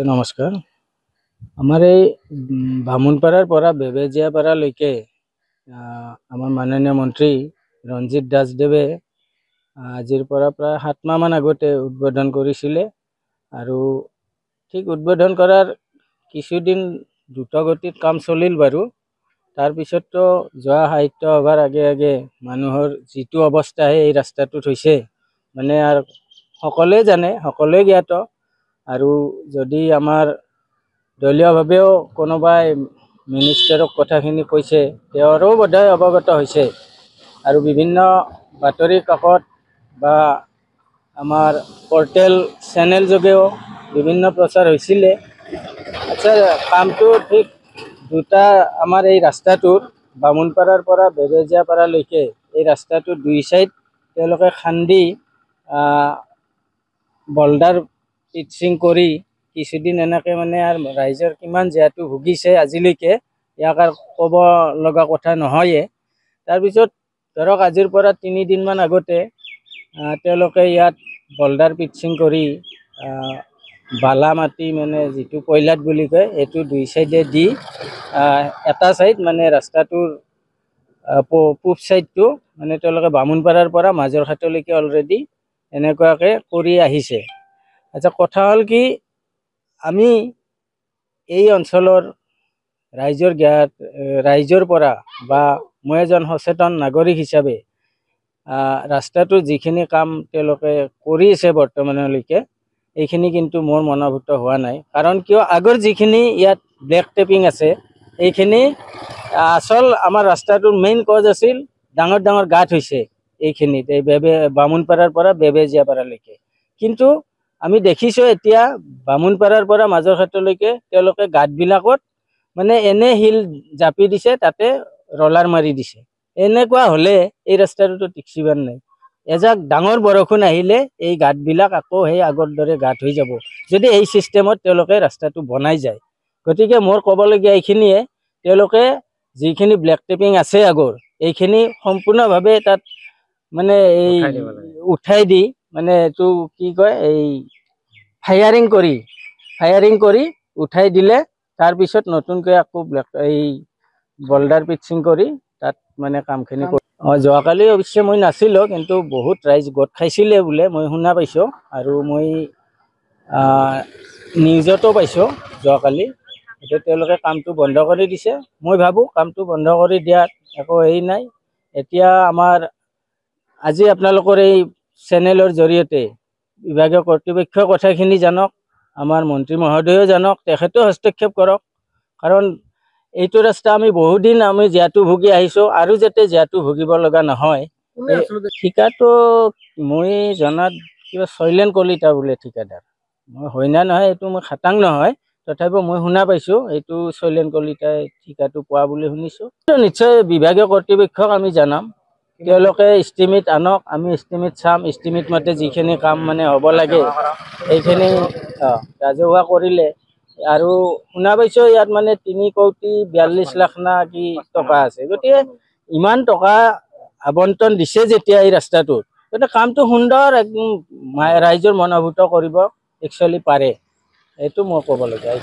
নমস্কাৰ। আমাৰ এই বামুণপাৰাৰ পৰা বেবেজীয়াপাৰালৈকে আমাৰ মাননীয় মন্ত্ৰী ৰঞ্জিত দাসদেৱে আজিৰ পৰা প্ৰায় 7 মাহমান আগতে উদ্বোধন কৰিছিলে আৰু ঠিক উদ্বোধন কৰাৰ কিছুদিন দ্ৰুতগতিত কাম চলিল বাৰু। তাৰপিছততো যোৱা সাহিত্য সভাৰ আগে আগে মানুহৰ যিটো অৱস্থাহে এই ৰাস্তাটোত হৈছে মানে আৰু সকলোৱে জানে, সকলোৱে জ্ঞাত। আৰু যদি আমাৰ দলীয়ভাৱেও কোনোবাই মিনিষ্টাৰক কথাখিনি কৈছে, তেওঁৰো বোধহয় অৱগত হৈছে আৰু বিভিন্ন বাতৰি কাকত বা আমাৰ পৰ্টেল চেনেল যোগেও বিভিন্ন প্ৰচাৰ হৈছিলে। আচ্ছা, কামটো ঠিক দুটা আমাৰ এই ৰাস্তাটোত বামুণপাৰাৰ পৰা বেবেজীয়াপাৰালৈকে এই ৰাস্তাটোৰ 2 চাইড তেওঁলোকে খান্দি বল্ডাৰ পিটচিং কৰি কিছুদিন এনেকৈ মানে আৰু ৰাইজৰ কিমান যিহেতু ভুগিছে আজিলৈকে, ইয়াক আৰু ক'ব লগা কথা নহয়ে। তাৰপিছত ধৰক আজিৰ পৰা 3 দিনমান আগতে তেওঁলোকে ইয়াত বল্ডাৰ পিটচিং কৰি বালা মাটি মানে যিটো কয়লাত বুলি কয় এইটো 2 চাইডে দি এটা চাইড মানে ৰাস্তাটোৰ পূব চাইডটো মানে তেওঁলোকে বামুণপাৰাৰ পৰা মাজৰঘাটলৈকে অলৰেডি এনেকুৱাকৈ কৰি আহিছে। আচ্ছা, কথা হ'ল কি, আমি এই অঞ্চলৰ ৰাইজৰ পৰা বা মই এজন সচেতন নাগৰিক হিচাপে ৰাস্তাটোৰ যিখিনি কাম তেওঁলোকে কৰি আছে বৰ্তমানলৈকে, এইখিনি কিন্তু মোৰ মনোভূত হোৱা নাই। কাৰণ কিয়, আগৰ যিখিনি ইয়াত ব্লেক টেপিং আছে এইখিনি আচল আমাৰ ৰাস্তাটোৰ মেইন কজ আছিল ডাঙৰ ডাঙৰ গাঁত হৈছে এইখিনিত, এই বামুণপাৰাৰ পৰা বেবেজীয়াপাৰালৈকে। কিন্তু আমি দেখিছোঁ এতিয়া বামুণপাৰাৰ পৰা মাজৰঘাটলৈকে তেওঁলোকে গাঁতবিলাকত মানে এনে শিল জাপি দিছে, তাতে ৰলাৰ মাৰি দিছে। এনেকুৱা হ'লে এই ৰাস্তাটোতো টিকিবাৰ নাই। এজাক ডাঙৰ বৰষুণ আহিলে এই গাঁতবিলাক আকৌ সেই আগৰ দৰে গাঁত হৈ যাব যদি এই ছিষ্টেমত তেওঁলোকে ৰাস্তাটো বনাই যায়। গতিকে মোৰ ক'বলগীয়া এইখিনিয়ে, তেওঁলোকে যিখিনি ব্লেক টেপিং আছে আগৰ, এইখিনি সম্পূৰ্ণভাৱে তাত মানে এই উঠাই দি মানে এইটো কি কয়, এই ফায়াৰিং কৰি উঠাই দিলে তাৰপিছত নতুনকৈ আকৌ এই বল্ডাৰ পিটচিং কৰি তাত মানে কামখিনি যোৱাকালি অৱশ্যে মই নাছিলোঁ, কিন্তু বহুত ৰাইজ গোট খাইছিলে বোলে মই শুনা পাইছোঁ আৰু মই নিউজতো পাইছোঁ যোৱাকালি। এতিয়া তেওঁলোকে কামটো বন্ধ কৰি দিছে। মই ভাবোঁ কামটো বন্ধ কৰি দিয়াত একো হেৰি নাই। এতিয়া আমাৰ আজি আপোনালোকৰ এই চেনেলৰ জৰিয়তে বিভাগীয় কৰ্তৃপক্ষৰ কথাখিনি জানক, আমাৰ মন্ত্ৰী মহোদয়েও জানক, তেখেতেও হস্তক্ষেপ কৰক। কাৰণ এইটো ৰাস্তা আমি বহুদিন আমি জীয়াতু ভুগি আহিছোঁ আৰু যাতে জীয়াতু ভুগিব লগা নহয়। ঠিকাটো মই জনাত কিবা শৈলেন কলিতা বোলে ঠিকাদাৰ। মই হয় না নহয় এইটো মই খাটাং নহয়, তথাপিও মই শুনা পাইছোঁ এইটো শৈলেন কলিতাই ঠিকাটো পোৱা বুলি শুনিছোঁ। নিশ্চয় বিভাগীয় কৰ্তৃপক্ষক আমি জনাম, তেওঁলোকে ইষ্টিমেট আনক, আমি ইষ্টিমেট চাম, ইষ্টিমেট মতে যিখিনি কাম মানে হ'ব লাগে এইখিনি ৰাজহুৱা কৰিলে। আৰু শুনা পাইছোঁ ইয়াত মানে 3,42,00,000 না কি টকা আছে। গতিকে ইমান টকা আবণ্টন দিছে যেতিয়া এই ৰাস্তাটোত, গতিকে কামটো সুন্দৰ একদম ৰাইজৰ মনোভূত কৰিব একচুৱেলি পাৰে, এইটো মই ক'বলগীয়া।